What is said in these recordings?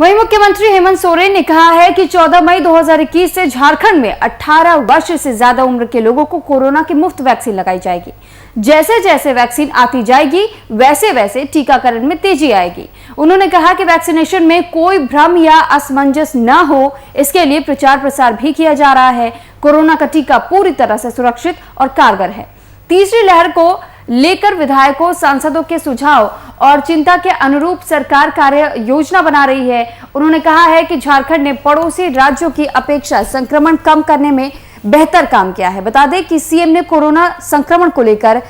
वहीं मुख्यमंत्री हेमंत सोरेन ने कहा है कि 14 मई 2021 से झारखंड में 18 वर्ष से ज्यादा उम्र के लोगों को कोरोना की मुफ्त वैक्सीन लगाई जाएगी। जैसे जैसे वैक्सीन आती जाएगी वैसे वैसे टीकाकरण में तेजी आएगी। उन्होंने कहा कि वैक्सीनेशन में कोई भ्रम या असमंजस न हो, इसके लिए प्रचार प्रसार भी किया जा रहा है। कोरोना का टीका पूरी तरह से सुरक्षित और कारगर है। तीसरी लहर को लेकर विधायकों, सांसदों के सुझाव और चिंता के अनुरूप सरकार कार्य योजना बना रही है। उन्होंने कहा है कि झारखंड ने पड़ोसी राज्यों की अपेक्षा संक्रमण कम करने में बेहतर काम किया है। बता दें कि सीएम ने कोरोना संक्रमण को लेकर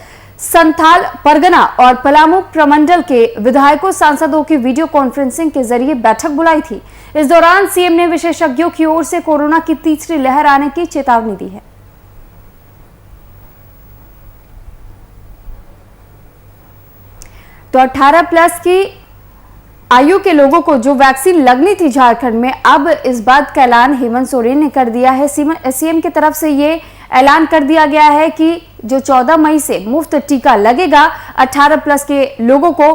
संथाल परगना और पलामू प्रमंडल के विधायकों, सांसदों की वीडियो कॉन्फ्रेंसिंग के जरिए बैठक बुलाई थी। इस दौरान सीएम ने विशेषज्ञों की ओर से कोरोना की तीसरी लहर आने की चेतावनी दी है। तो 18 प्लस की आयु के लोगों को जो वैक्सीन लगनी थी झारखंड में, अब इस बात का ऐलान हेमंत सोरेन ने कर दिया है। सीएम की तरफ से ये ऐलान कर दिया गया है कि जो 14 मई से मुफ्त टीका लगेगा 18 प्लस के लोगों को,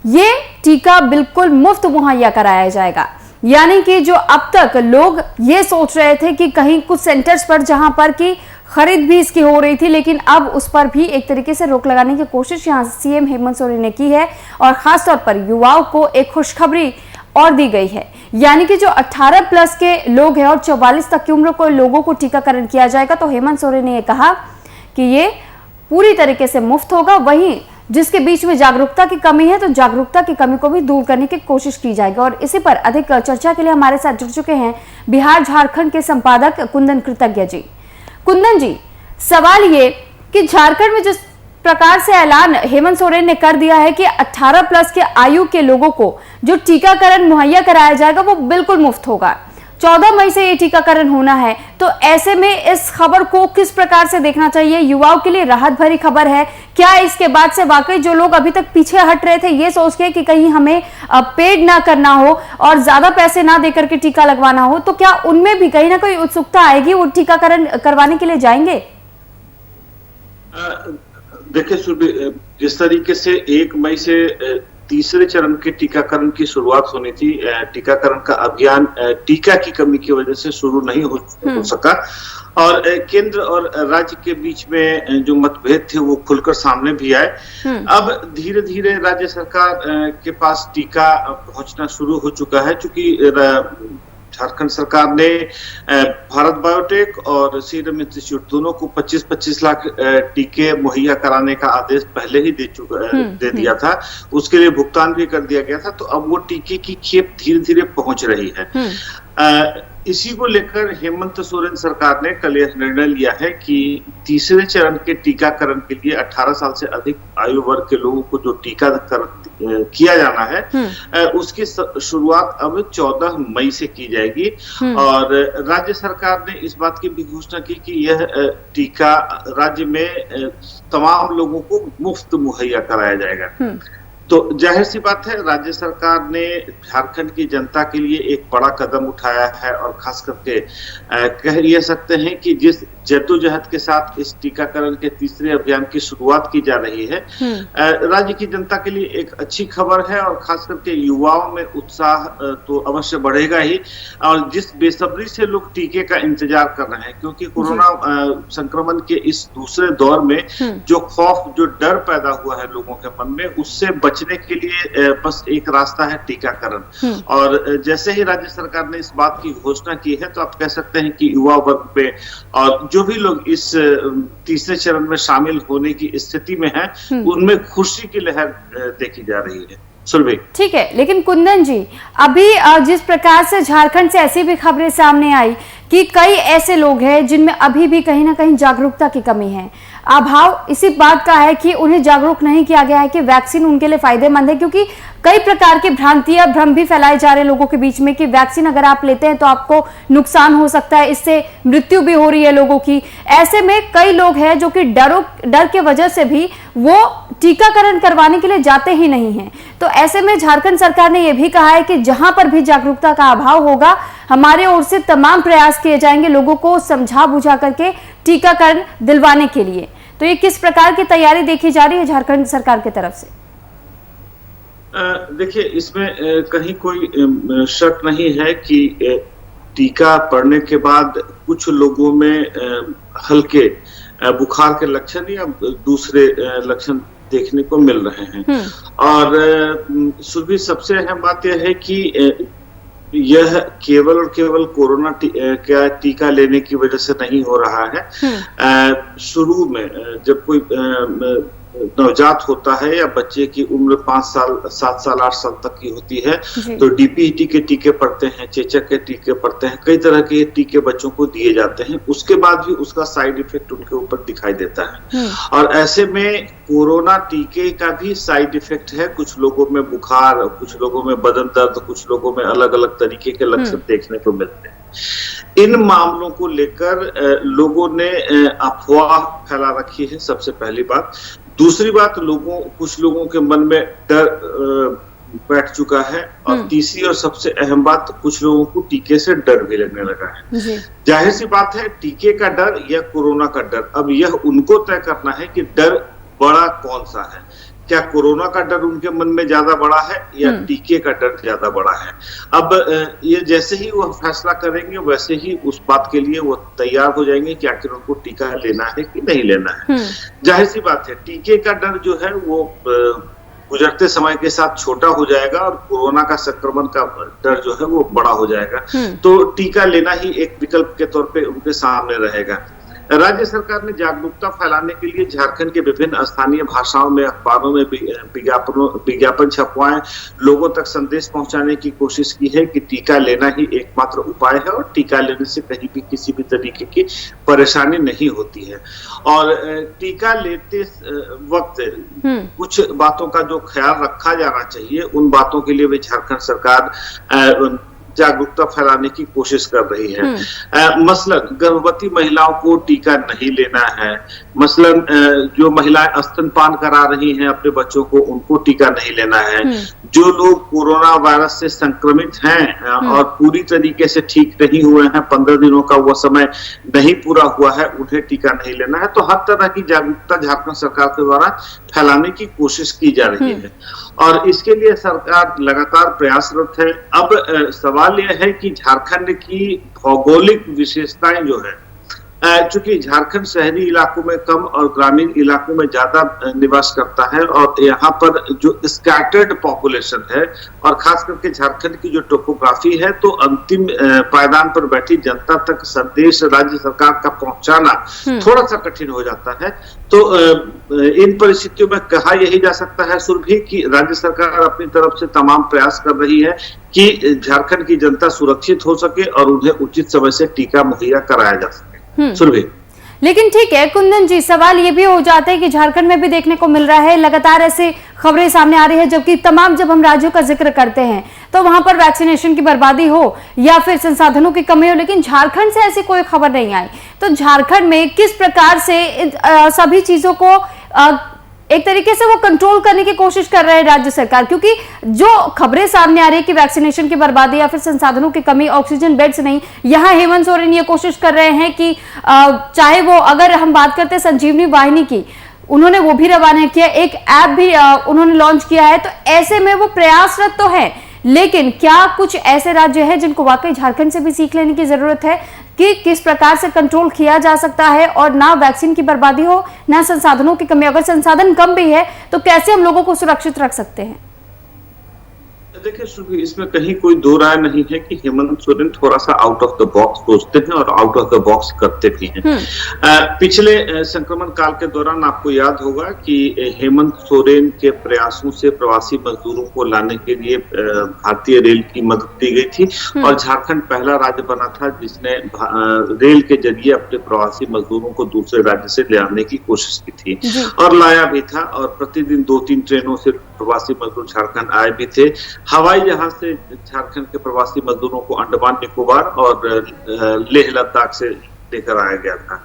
ये टीका बिल्कुल मुफ्त मुहैया कराया जाएगा। यानी कि जो अब तक लोग ये सोच रहे थे कि कहीं कुछ सेंटर्स पर जहां पर कि खरीद भी इसकी हो रही थी, लेकिन अब उस पर भी एक तरीके से रोक लगाने की कोशिश यहां सीएम हेमंत सोरेन ने की है और खासतौर पर युवाओं को एक खुशखबरी और दी गई है। यानी कि जो 18 प्लस के लोग हैं और 44 तक की उम्र के लोगों को टीकाकरण किया जाएगा। तो हेमंत सोरेन ने कहा कि ये पूरी तरीके से मुफ्त होगा। वहीं जिसके बीच में जागरूकता की कमी है, तो जागरूकता की कमी को भी दूर करने की कोशिश की जाएगी। और इसी पर अधिक चर्चा के लिए हमारे साथ जुड़ चुके हैं बिहार झारखंड के संपादक कुंदन कृतज्ञ जी। कुंदन जी, सवाल ये कि झारखंड में जिस प्रकार से ऐलान हेमंत सोरेन ने कर दिया है कि 18 प्लस के आयु के लोगों को जो टीकाकरण मुहैया कराया जाएगा वो बिल्कुल मुफ्त होगा। 14 मई से ये टीकाकरण होना है, तो ऐसे में इस खबर को किस प्रकार से देखना चाहिए? युवाओं के लिए राहत भरी खबर है क्या? इसके बाद से वाकई जो लोग अभी तक पीछे हट रहे थे ये सोच के कि कहीं हमें पेड ना करना हो और ज्यादा पैसे ना देकर के टीका लगवाना हो, तो क्या उनमें भी कहीं ना कहीं उत्सुकता आएगी, वो टीकाकरण करवाने के लिए जाएंगे? देखिए सुरभि, जिस तरीके से 1 मई से तीसरे चरण के टीकाकरण की शुरुआत होनी थी, टीकाकरण का अभियान टीका की कमी की वजह से शुरू नहीं हो सका और केंद्र और राज्य के बीच में जो मतभेद थे वो खुलकर सामने भी आए। अब धीरे धीरे राज्य सरकार के पास टीका पहुंचना शुरू हो चुका है, क्योंकि झारखंड सरकार ने भारत बायोटेक और सीरम इंस्टीट्यूट दोनों को 25-25 लाख टीके मुहैया कराने का आदेश पहले ही दे दिया था। उसके लिए भुगतान भी कर दिया गया था। तो अब वो टीके की खेप धीरे धीरे पहुंच रही है। इसी को लेकर हेमंत सोरेन सरकार ने कल यह निर्णय लिया है कि तीसरे चरण के टीकाकरण के लिए 18 साल से अधिक आयु वर्ग के लोगों को जो टीकाकरण किया जाना है उसकी शुरुआत अब 14 मई से की जाएगी। और राज्य सरकार ने इस बात की भी घोषणा की कि यह टीका राज्य में तमाम लोगों को मुफ्त मुहैया कराया जाएगा। तो जाहिर सी बात है, राज्य सरकार ने झारखंड की जनता के लिए एक बड़ा कदम उठाया है और खास करके कह ये सकते हैं कि जिस जद्दोजहद के साथ इस टीकाकरण के तीसरे अभियान की शुरुआत की जा रही है, राज्य की जनता के लिए एक अच्छी खबर है और खास करके युवाओं में उत्साह तो अवश्य बढ़ेगा ही। और जिस बेसब्री से लोग टीके का इंतजार कर रहे हैं, क्योंकि कोरोना संक्रमण के इस दूसरे दौर में जो खौफ, जो डर पैदा हुआ है लोगों के मन में, उससे बचने के लिए बस एक रास्ता है टीकाकरण। और जैसे ही राज्य सरकार ने इस बात की घोषणा की है, तो आप कह सकते हैं कि युवा वर्ग पे और जो भी लोग इस तीसरे चरण में शामिल होने की स्थिति में हैं, उनमें खुशी की लहर देखी जा रही है। सुरभि, ठीक है, लेकिन कुंदन जी, अभी जिस प्रकार से झारखंड से ऐसी भी खबरें सामने आई कि कई ऐसे लोग हैं जिनमें अभी भी कहीं ना कहीं जागरूकता की कमी है, अभाव इसी बात का है कि उन्हें जागरूक नहीं किया गया है कि वैक्सीन उनके लिए फायदेमंद है, क्योंकि कई प्रकार की भ्रांतियां, भ्रम भी फैलाए जा रहे हैं लोगों के बीच में कि वैक्सीन अगर आप लेते हैं तो आपको नुकसान हो सकता है, इससे मृत्यु भी हो रही है लोगों की। ऐसे में कई लोग हैं जो कि डर के वजह से भी वो टीकाकरण करवाने के लिए जाते ही नहीं हैं। तो ऐसे में झारखंड सरकार ने यह भी कहा है कि जहां पर भी जागरूकता का अभाव होगा, हमारे ओर से तमाम प्रयास किए जाएंगे लोगों को समझा बुझा करके टीकाकरण दिलवाने के लिए। तो ये किस प्रकार की तैयारी देखी जा रही है झारखंड सरकार की तरफ से? देखिए, इसमें कहीं कोई शक नहीं है कि टीका पड़ने के बाद कुछ लोगों में हल्के बुखार के लक्षण या दूसरे लक्षण देखने को मिल रहे हैं। और सुरभि, सबसे अहम बात यह है कि यह केवल और केवल कोरोना का टीका लेने की वजह से नहीं हो रहा है। शुरू में जब कोई नवजात होता है या बच्चे की उम्र 5 साल 7 साल 8 साल तक की होती है तो डीपीईटी के टीके पड़ते हैं, चेचक के टीके पड़ते हैं, कई तरह के टीके बच्चों को दिए जाते हैं। उसके बाद भी उसका साइड इफेक्ट उनके ऊपर दिखाई देता है। और ऐसे में कोरोना टीके का भी साइड इफेक्ट है। कुछ लोगों में बुखार, कुछ लोगों में बदन दर्द, कुछ लोगों में अलग अलग तरीके के लक्षण देखने को मिलते हैं। इन मामलों को लेकर लोगों ने अफवाह फैला रखी है, सबसे पहली बात। दूसरी बात, कुछ लोगों के मन में डर बैठ चुका है। और तीसरी और सबसे अहम बात, कुछ लोगों को टीके से डर भी लगने लगा है। जाहिर सी बात है, टीके का डर या कोरोना का डर, अब यह उनको तय करना है कि डर बड़ा कौन सा है। क्या कोरोना का डर उनके मन में ज्यादा बड़ा है या टीके का डर ज्यादा बड़ा है। अब ये जैसे ही वो फैसला करेंगे वैसे ही उस बात के लिए वो तैयार हो जाएंगे कि आखिर उनको टीका लेना है कि नहीं लेना है। जाहिर सी बात है, टीके का डर जो है वो गुजरते समय के साथ छोटा हो जाएगा और कोरोना का संक्रमण का डर जो है वो बड़ा हो जाएगा। तो टीका लेना ही एक विकल्प के तौर पे उनके सामने रहेगा। राज्य सरकार ने जागरूकता फैलाने के लिए झारखंड के विभिन्न स्थानीय भाषाओं में, अखबारों में विज्ञापन छपवाएं, लोगों तक संदेश पहुंचाने की कोशिश की है कि टीका लेना ही एकमात्र उपाय है और टीका लेने से कहीं भी किसी भी तरीके की परेशानी नहीं होती है। और टीका लेते वक्त कुछ बातों का जो ख्याल रखा जाना चाहिए, उन बातों के लिए भी झारखंड सरकार जागरूकता फैलाने की कोशिश कर रही है। मसलन गर्भवती महिलाओं को टीका नहीं लेना है। मसलन जो महिलाएं स्तनपान करा रही हैं अपने बच्चों को, उनको टीका नहीं लेना है। जो लोग कोरोना वायरस से संक्रमित हैं और पूरी तरीके से ठीक नहीं हुए हैं, 15 दिनों का वो समय नहीं पूरा हुआ है, उन्हें टीका नहीं लेना है। तो हर तरह की जागरूकता झारखंड सरकार के द्वारा फैलाने की कोशिश की जा रही है और इसके लिए सरकार लगातार प्रयासरत है। अब सवाल यह है कि झारखंड की भौगोलिक विशेषताएं जो है, चूंकि झारखंड शहरी इलाकों में कम और ग्रामीण इलाकों में ज्यादा निवास करता है और यहाँ पर जो स्कैटर्ड पॉपुलेशन है और खास करके झारखंड की जो टोपोग्राफी है, तो अंतिम पायदान पर बैठी जनता तक संदेश राज्य सरकार का पहुंचाना थोड़ा सा कठिन हो जाता है। तो इन परिस्थितियों में कहा यही जा सकता है सुरभि कि राज्य सरकार अपनी तरफ से तमाम प्रयास कर रही है कि झारखंड की जनता सुरक्षित हो सके और उन्हें उचित समय से टीका मुहैया कराया जा सके। सुरभि, लेकिन ठीक है कुंदन जी, सवाल ये भी हो जाता है कि झारखंड में भी देखने को मिल रहा है लगातार ऐसे खबरें सामने आ रही है, जबकि जब हम राज्यों का जिक्र करते हैं तो वहां पर वैक्सीनेशन की बर्बादी हो या फिर संसाधनों की कमी हो, लेकिन झारखंड से ऐसी कोई खबर नहीं आई। तो झारखंड में किस प्रकार से सभी चीजों को एक तरीके से वो कंट्रोल करने की कोशिश कर रहे हैं राज्य सरकार, क्योंकि जो खबरें सामने आ रही है कि वैक्सीनेशन की बर्बादी या फिर संसाधनों की कमी, ऑक्सीजन बेड्स नहीं, यहाँ हेमंत सोरेन ये कोशिश कर रहे हैं कि चाहे वो, अगर हम बात करते हैं संजीवनी वाहिनी की, उन्होंने वो भी रवाना किया, एक ऐप भी उन्होंने लॉन्च किया है। तो ऐसे में वो प्रयासरत तो है, लेकिन क्या कुछ ऐसे राज्य हैं जिनको वाकई झारखंड से भी सीख लेने की जरूरत है कि किस प्रकार से कंट्रोल किया जा सकता है और ना वैक्सीन की बर्बादी हो, ना संसाधनों की कमी। अगर संसाधन कम भी है तो कैसे हम लोगों को सुरक्षित रख सकते हैं? देखिए सुरभि, इसमें कहीं कोई दो राय नहीं है कि हेमंत सोरेन थोड़ा सा आउट ऑफ द बॉक्स सोचते हैं और आउट ऑफ द बॉक्स करते भी हैं। पिछले संक्रमण काल के दौरान आपको याद होगा कि हेमंत सोरेन के प्रयासों से प्रवासी मजदूरों को लाने के लिए भारतीय रेल की मदद दी गई थी और झारखंड पहला राज्य बना था जिसने रेल के जरिए अपने प्रवासी मजदूरों को दूसरे राज्य से ले आने की कोशिश की थी और लाया भी था। और प्रतिदिन 2-3 ट्रेनों से प्रवासी मजदूर झारखंड आए भी थे। हवाई जहाज से झारखंड के प्रवासी मजदूरों को अंडमान निकोबार और लेह लद्दाख से लेकर आया गया था।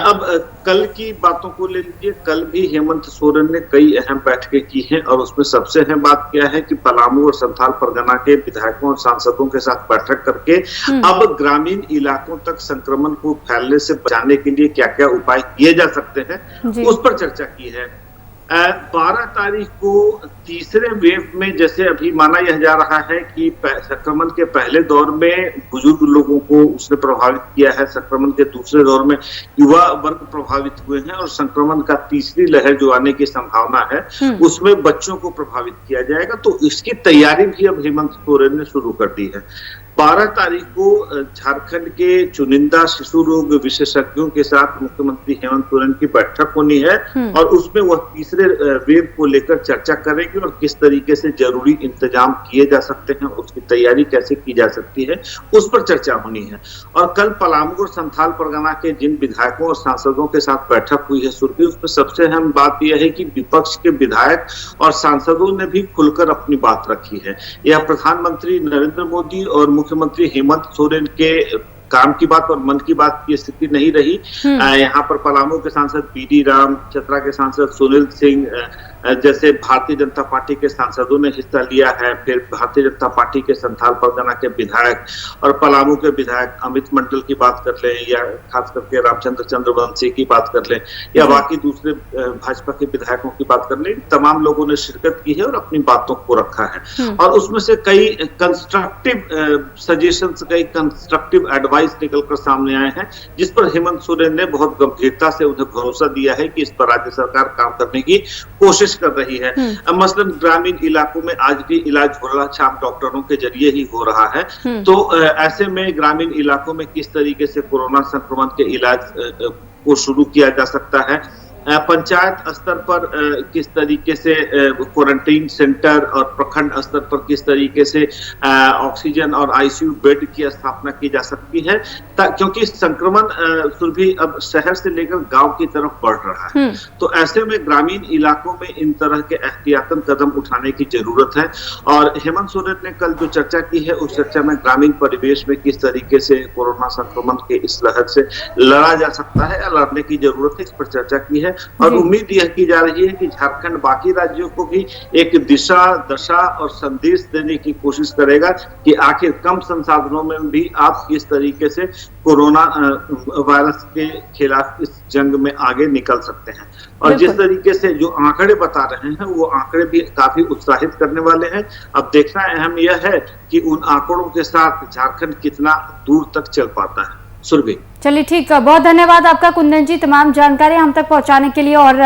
अब कल की बातों को ले लीजिए। कल भी हेमंत सोरेन ने कई अहम बैठकें की हैं और उसमें सबसे अहम बात क्या है कि पलामू और संथाल परगना के विधायकों और सांसदों के साथ बैठक करके अब ग्रामीण इलाकों तक संक्रमण को फैलने से बचाने के लिए क्या क्या उपाय किए जा सकते हैं उस पर चर्चा की है। 12 तारीख को तीसरे वेव में जैसे अभी माना यह जा रहा है कि संक्रमण के पहले दौर में बुजुर्ग लोगों को उसने प्रभावित किया है, संक्रमण के दूसरे दौर में युवा वर्ग प्रभावित हुए हैं और संक्रमण का तीसरी लहर जो आने की संभावना है उसमें बच्चों को प्रभावित किया जाएगा। तो इसकी तैयारी भी अब हेमंत सोरेन ने शुरू कर दी है। 12 तारीख को झारखंड के चुनिंदा शिशु रोग विशेषज्ञों के साथ मुख्यमंत्री हेमंत सोरेन की बैठक होनी है और उसमें वह तीसरे वेव को लेकर चर्चा करेंगे और किस तरीके से जरूरी इंतजाम किए जा सकते हैं, उसकी तैयारी कैसे की जा सकती है, उस पर चर्चा होनी है। और कल पलामू और संथाल परगना के जिन विधायकों और सांसदों के साथ बैठक हुई है सुर्खी, उसमें सबसे अहम बात यह है कि विपक्ष के विधायक और सांसदों ने भी खुलकर अपनी बात रखी है। यह प्रधानमंत्री नरेंद्र मोदी और मुख्यमंत्री हेमंत सोरेन के काम की बात और मन की बात की स्थिति नहीं रही। यहाँ पर पलामू के सांसद बीडी राम, चतरा के सांसद सुनील सिंह जैसे भारतीय जनता पार्टी के सांसदों ने हिस्सा लिया है। फिर भारतीय जनता पार्टी के संथाल परगना के विधायक और पलामू के विधायक अमित मंडल की बात कर लें या खास करके रामचंद्र चंद्रवंशी की बात कर लें या बाकी दूसरे भाजपा के विधायकों की बात कर लें, तमाम लोगों ने शिरकत की है और अपनी बातों को रखा है। और उसमें से कई कंस्ट्रक्टिव सजेशंस, कई कंस्ट्रक्टिव एडवाइस निकलकर सामने आए हैं, जिस पर हेमंत सोरेन ने बहुत गंभीरता से उन्हें भरोसा दिया है कि इस पर राज्य सरकार काम करने की कोशिश कर रही है। मसलन ग्रामीण इलाकों में आज भी इलाज झोला छाप डॉक्टरों के जरिए ही हो रहा है। तो ऐसे में ग्रामीण इलाकों में किस तरीके से कोरोना संक्रमण के इलाज को शुरू किया जा सकता है, पंचायत स्तर पर किस तरीके से क्वारंटीन सेंटर और प्रखंड स्तर पर किस तरीके से ऑक्सीजन और आईसीयू बेड की स्थापना की जा सकती है, क्योंकि संक्रमण सुरभि अब शहर से लेकर गांव की तरफ बढ़ रहा है। तो ऐसे में ग्रामीण इलाकों में इन तरह के एहतियातन कदम उठाने की जरूरत है। और हेमंत सोरेन ने कल जो चर्चा की है उस चर्चा में ग्रामीण परिवेश में किस तरीके से कोरोना संक्रमण के इस लहर से लड़ा जा सकता है या लड़ने की जरूरत है, इस पर चर्चा की है। और उम्मीद यह की जा रही है कि झारखंड बाकी राज्यों को भी एक दिशा, दशा और संदेश देने की कोशिश करेगा कि आखिर कम संसाधनों में भी आप किस तरीके से कोरोना वायरस के खिलाफ इस जंग में आगे निकल सकते हैं। और जिस तरीके से जो आंकड़े बता रहे हैं वो आंकड़े भी काफी उत्साहित करने वाले हैं। अब देखना अहम यह है कि उन आंकड़ों के साथ झारखंड कितना दूर तक चल पाता है। सुरभि, चलिए ठीक है, बहुत धन्यवाद आपका कुंदन जी, तमाम जानकारी हम तक पहुंचाने के लिए। और